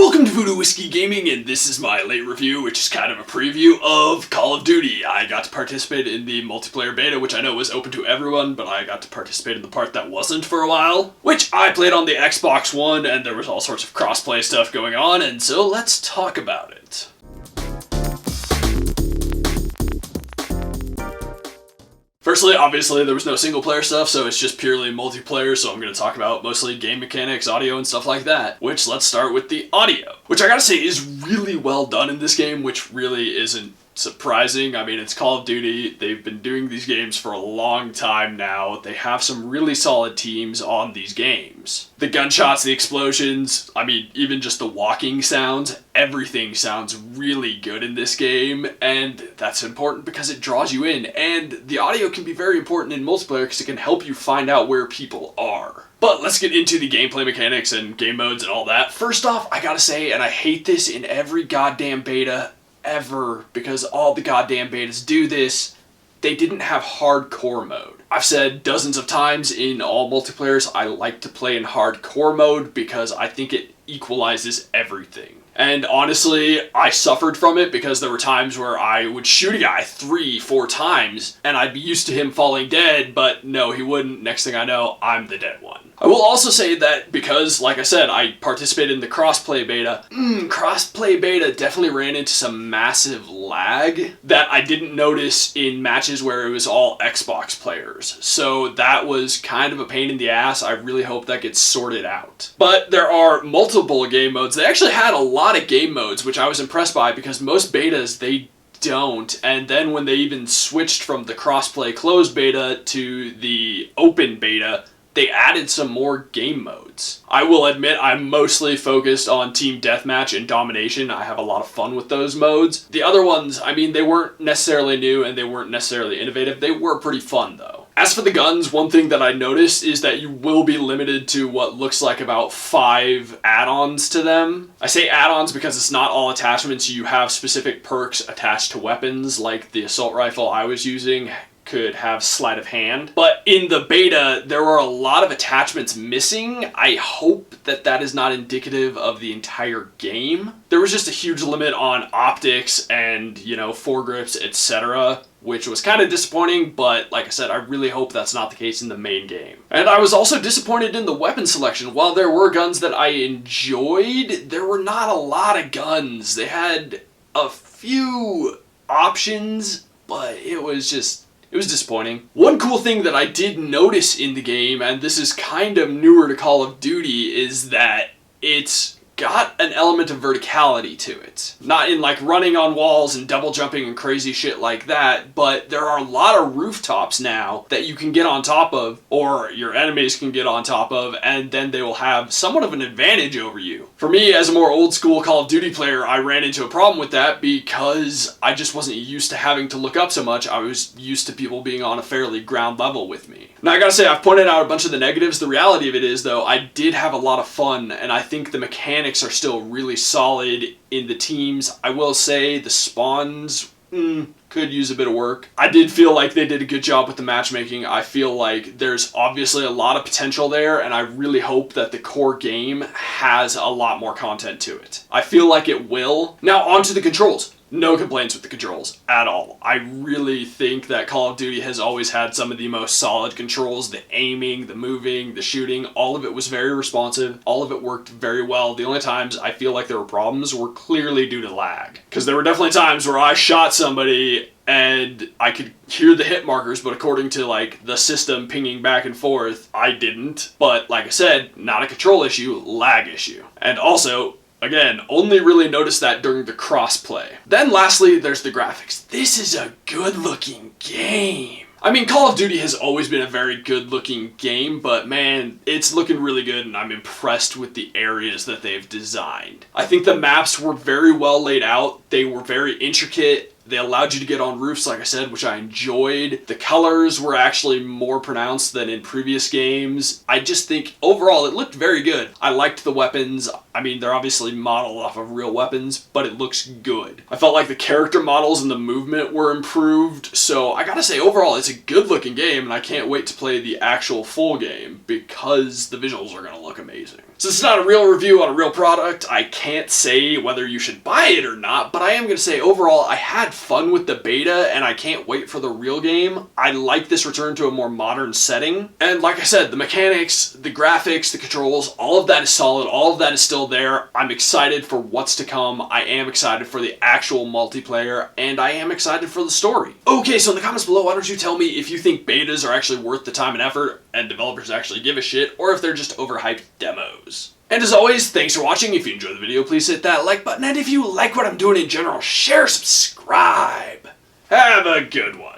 Welcome to Voodoo Whiskey Gaming, and this is my late review, which is kind of a preview of Call of Duty. I got to participate in the multiplayer beta, which I know was open to everyone, but I got to participate in the part that wasn't for a while, which I played on the Xbox One, and there was all sorts of crossplay stuff going on, and so let's talk about it. Firstly, obviously, there was no single-player stuff, so it's just purely multiplayer, so I'm going to talk about mostly game mechanics, audio, and stuff like that. Which, let's start with the audio, which I gotta say is really well done in this game, which really isn't surprising. I mean, it's Call of Duty. They've been doing these games for a long time now. They have some really solid teams on these games. The gunshots, the explosions, I mean, even just the walking sounds, everything sounds really good in this game, and that's important because it draws you in, and the audio can be very important in multiplayer because it can help you find out where people are. But let's get into the gameplay mechanics and game modes and all that. First off, I gotta say, and I hate this in every goddamn beta ever, because all the goddamn betas do this, they didn't have hardcore mode. I've said dozens of times in all multiplayers, I like to play in hardcore mode because I think it equalizes everything. And honestly, I suffered from it because there were times where I would shoot a guy 3-4 times and I'd be used to him falling dead, but no, he wouldn't. Next thing I know, I'm the dead one. I will also say that because, like I said, I participated in the crossplay beta, crossplay beta definitely ran into some massive lag that I didn't notice in matches where it was all Xbox players. So that was kind of a pain in the ass. I really hope that gets sorted out. But there are multiple game modes. They actually had a lot of game modes, which I was impressed by because most betas, they don't. And then when they even switched from the crossplay closed beta to the open beta, they added some more game modes. I will admit I'm mostly focused on Team Deathmatch and Domination. I have a lot of fun with those modes. The other ones, I mean, they weren't necessarily new and they weren't necessarily innovative. They were pretty fun though. As for the guns, one thing that I noticed is that you will be limited to what looks like about 5 add-ons to them. I say add-ons because it's not all attachments. You have specific perks attached to weapons, like the assault rifle I was using could have sleight of hand. But in the beta, there were a lot of attachments missing. I hope that that is not indicative of the entire game. There was just a huge limit on optics and, you know, foregrips, etc., which was kind of disappointing, but like I said, I really hope that's not the case in the main game. And I was also disappointed in the weapon selection. While there were guns that I enjoyed, there were not a lot of guns. They had a few options, but it was disappointing. One cool thing that I did notice in the game, and this is kind of newer to Call of Duty, is that it's got an element of verticality to it. Not in like running on walls and double jumping and crazy shit like that, but there are a lot of rooftops now that you can get on top of, or your enemies can get on top of, and then they will have somewhat of an advantage over you. For me, as a more old school Call of Duty player, I ran into a problem with that because I just wasn't used to having to look up so much. I was used to people being on a fairly ground level with me. Now I gotta say, I've pointed out a bunch of the negatives. The reality of it is though, I did have a lot of fun, and I think the mechanics are still really solid in the teams. I will say the spawns could use a bit of work. I did feel like they did a good job with the matchmaking. I feel like there's obviously a lot of potential there, and I really hope that the core game has a lot more content to it. I feel like it will. Now onto the controls. No complaints with the controls at all. I really think that Call of Duty has always had some of the most solid controls. The aiming, the moving, the shooting, all of it was very responsive. All of it worked very well. The only times I feel like there were problems were clearly due to lag. Because there were definitely times where I shot somebody and I could hear the hit markers, but according to like the system pinging back and forth, I didn't. But like I said, not a control issue, lag issue. And also, again, only really noticed that during the crossplay. Then lastly, there's the graphics. This is a good looking game. I mean, Call of Duty has always been a very good looking game, but man, it's looking really good and I'm impressed with the areas that they've designed. I think the maps were very well laid out. They were very intricate. They allowed you to get on roofs, like I said, which I enjoyed. The colors were actually more pronounced than in previous games. I just think overall it looked very good. I liked the weapons. I mean, they're obviously modeled off of real weapons, but it looks good. I felt like the character models and the movement were improved, so I gotta say, overall, it's a good looking game, and I can't wait to play the actual full game because the visuals are gonna look amazing. Since it's not a real review on a real product, I can't say whether you should buy it or not, but I am gonna say, overall, I had fun with the beta, and I can't wait for the real game. I like this return to a more modern setting, and like I said, the mechanics, the graphics, the controls, all of that is solid, all of that is still there. I'm excited for what's to come. I am excited for the actual multiplayer, and I am excited for the story. Okay, so in the comments below, why don't you tell me if you think betas are actually worth the time and effort, and developers actually give a shit, or if they're just overhyped demos. And as always, thanks for watching. If you enjoyed the video, please hit that like button, and if you like what I'm doing in general, share, subscribe. Have a good one.